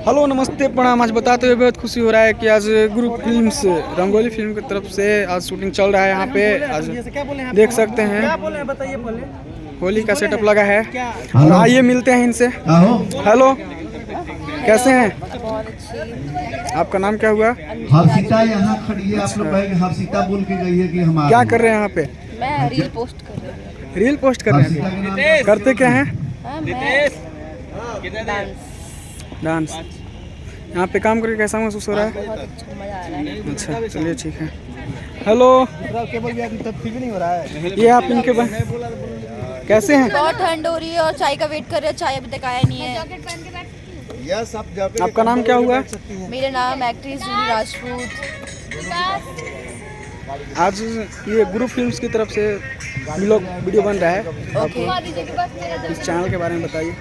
Hello नमस्ते प्रणाम। आज बताते हुए बहुत खुशी हो रहा है कि आज ग्रुप फिल्म से रंगोली फिल्म की तरफ से आज शूटिंग चल रहा है यहाँ पे। आज देख सकते हैं होली का सेटअप लगा है और आइए मिलते हैं इनसे। हेलो, कैसे हैं? आपका नाम क्या हुआ? हर्षिता यहाँ खड़ी है। आप लोग कहेंगे हर्षिता बोल के गई है कि हम क्या कर रहे हैं यहाँ पे? मैं रील पोस्ट कर रही हूँ। रील पोस्ट कर रहे हैं? करते क्या हैं? डांस। यहाँ पे काम करके कैसा महसूस हो रहा है? बहुत अच्छा मजा आ रहा है। अच्छा, चलिए ठीक है। हेलो, ये आप इनके कैसे हैं? बहुत ठंड हो रही है और चाय का वेट कर रहे हैं। चाय अभी तक आया नहीं है। आपका नाम क्या हुआ? मेरा नाम एक्ट्रेस जूली राजपूत। आज ये ग्रुप फिल्म्स की तरफ से वीडियो बन रहा है। ओके। इस चैनल के बारे में बताइए।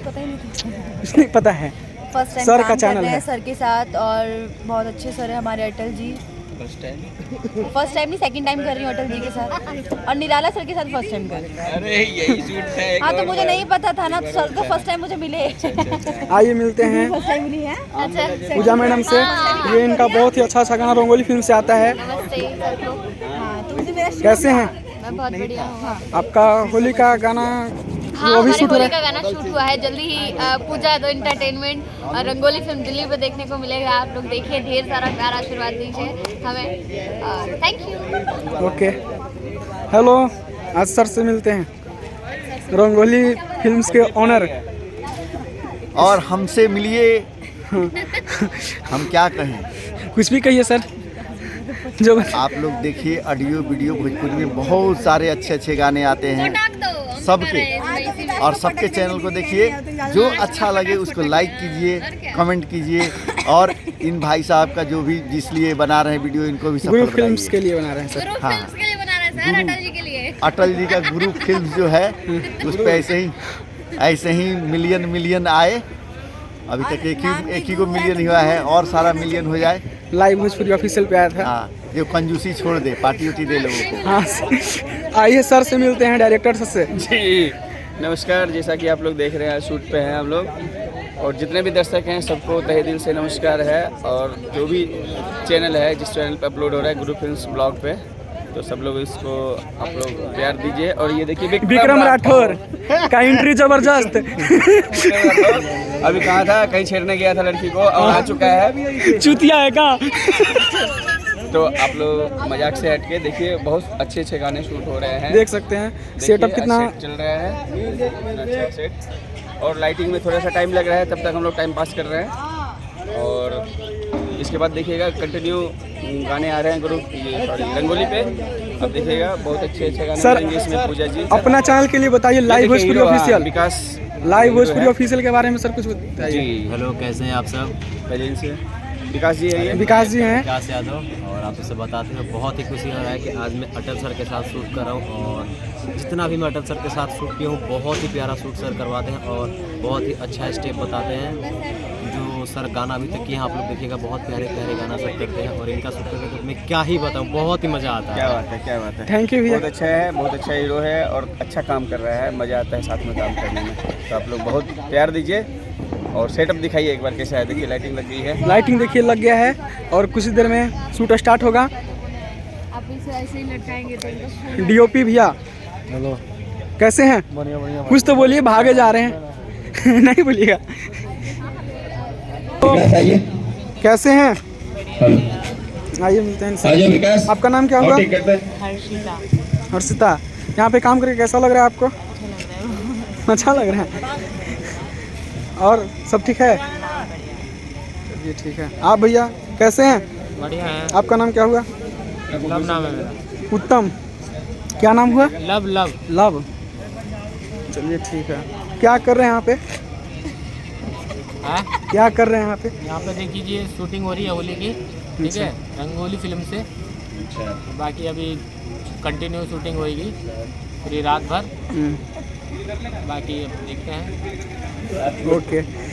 पता ही नहीं। कुछ नहीं पता है। फर्स्ट टाइम सर का काम कर चैनल रहे है। हैं सर के साथ और बहुत अच्छे सर है हमारे अटल जी। फर्स्ट टाइम नहीं, सेकंड टाइम कर रही हूँ अटल जी के साथ और निराला सर के साथ फर्स्ट टाइम कर रही हूँ। अरे यही शूट है। हाँ तो मुझे नहीं पता था ना, तो सर तो फर्स्ट टाइम मुझे मिले। आइए मिलते हैं फर्स्ट टाइम मिली है। अच्छा पूजा मैडम से। ये इनका बहुत ही अच्छा गाना रंगोली फिल्म से आता है। नमस्ते सर को। हाँ तो मुझे मेरा कैसे हैं? मैं बहुत बढ़िया हूँ। आपका होली का गाना हाँ, वो भी हमारे शूट हो होली रहा है? का गाना शूट हुआ है। जल्दी ही पूजा दो एंटरटेनमेंट और रंगोली फिल्म दिल्ली पे देखने को मिलेगा। आप लोग देखिए, ढेर सारा प्यार आशीर्वाद दीजिए हमें। Thank you. ओके। हेलो, आज सर से मिलते हैं, रंगोली फिल्म्स के ऑनर। और हमसे मिलिए। हम क्या कहें, कुछ भी कहिए सर। जो आप लोग देखिए ऑडियो वीडियो भोजपुरी में बहुत सारे अच्छे अच्छे गाने आते हैं सबके, और सबके चैनल को देखिए। जो अच्छा लगे उसको लाइक कीजिए, कमेंट कीजिए, और इन भाई साहब का जो भी जिस लिए बना रहे हैं वीडियो, इनको भी सफल ग्रुप फिल्म्स बनाइए। के लिए बना रहे हैं सर। हाँ, के लिए बना रहे हैं सर, अटल जी के लिए। अटल जी का ग्रुप फिल्म जो है उस पर ऐसे ही मिलियन आए। अभी तक एक ही को मिलियन ही हुआ है, और सारा मिलियन हो जाए। लाइव भोजपुरी ऑफिशियल पे आया था। हाँ, जो कंजूसी छोड़ दे, पार्टी उटी दे लोगों को। हाँ, आइए सर से मिलते हैं, डायरेक्टर सर से। जी नमस्कार। जैसा कि आप लोग देख रहे हैं, शूट पे हैं हम लोग, और जितने भी दर्शक हैं सबको तहे दिल से नमस्कार है। और जो भी चैनल है, जिस चैनल पे अपलोड हो रहा है ग्रुप फिल्म्स ब्लॉग पे, तो सब लोग इसको आप लोग प्यार दीजिए। और ये देखिए विक्रम राठौर का एंट्री जबरदस्त। अभी कहा था, कहीं छेड़ने गया था लड़की को, और आ चुका है। चुतिया है का? तो आप लोग मजाक से हटके देखिए, बहुत अच्छे गाने शूट हो रहे हैं। देख सकते हैं सेटअप कितना सेट चल रहा है, कितना अच्छा सेट। और लाइटिंग में थोड़ा सा टाइम लग रहा है, तब तक हम लोग टाइम पास कर रहे हैं। और इसके बाद देखिएगा कंटिन्यू गाने आ रहे हैं ग्रुप रंगोली पे। अब देखिएगा बहुत अच्छे गाने सर, आएंगे इसमें। पूजा जी अपना चैनल के लिए बताइए, लाइव भोजपुरी ऑफिशियल। विकास लाइव भोजपुरी ऑफिशियल के बारे में सर कुछ बताइए। जी हेलो, कैसे हैं आप सब? पहले से विकास जी है ये। विकास जी हैं। विकास यादव। और आप सबसे बताते हैं, बहुत ही खुशी हो रहा है कि आज मैं अटल सर के साथ शूट कर रहा हूँ। और जितना भी मैं अटल सर के साथ शूट किया हूँ, बहुत ही प्यारा शूट सर करवाते हैं और बहुत ही अच्छा स्टेप बताते हैं। जो सर गाना अभी तक किए हैं, आप लोग देखिएगा, बहुत प्यारे प्यारे गाना सब करते हैं। और इनका शूट करके तो मैं क्या ही बताऊँ, बहुत ही मज़ा आता है। क्या बात है, क्या बात है। थैंक यू भैया। बहुत अच्छा है, बहुत अच्छा हीरो है और अच्छा काम कर रहा है। मज़ा आता है साथ में काम करने में। तो आप लोग बहुत प्यार दीजिए और सेटअप दिखाइए एक बार कैसा है। देखिए लाइटिंग लग गई है। लाइटिंग देखिए लग गया है और कुछ ही देर में शूट स्टार्ट होगा। आप इसे ऐसे ही लटकाएंगे तो डीओपी भैया, हेलो, कैसे हैं? बढ़िया। कुछ तो बोलिए, भागे जा रहे हैं। नहीं बोलिएगा। तो कैसे हैं? आइए मिलते हैं इनसे। आपका नाम क्या हुआ? हर्षिता। यहाँ पे काम करके कैसा लग रहा है आपको? अच्छा लग रहा है। और सब ठीक है? चलिए ठीक है। आप भैया कैसे हैं? बढ़िया है। आपका नाम क्या हुआ? लव नाम है मेरा। उत्तम। क्या नाम हुआ? लव। लव। चलिए ठीक है। क्या कर रहे हैं यहाँ पे? हाँ, क्या कर रहे हैं यहाँ पे? यहाँ पे देख लीजिए, शूटिंग हो रही है होली की। ठीक है, रंगोली फिल्म से। बाकी अभी कंटिन्यू शूटिंग होगी पूरी रात भर। बाकी अब देखते हैं। ओके।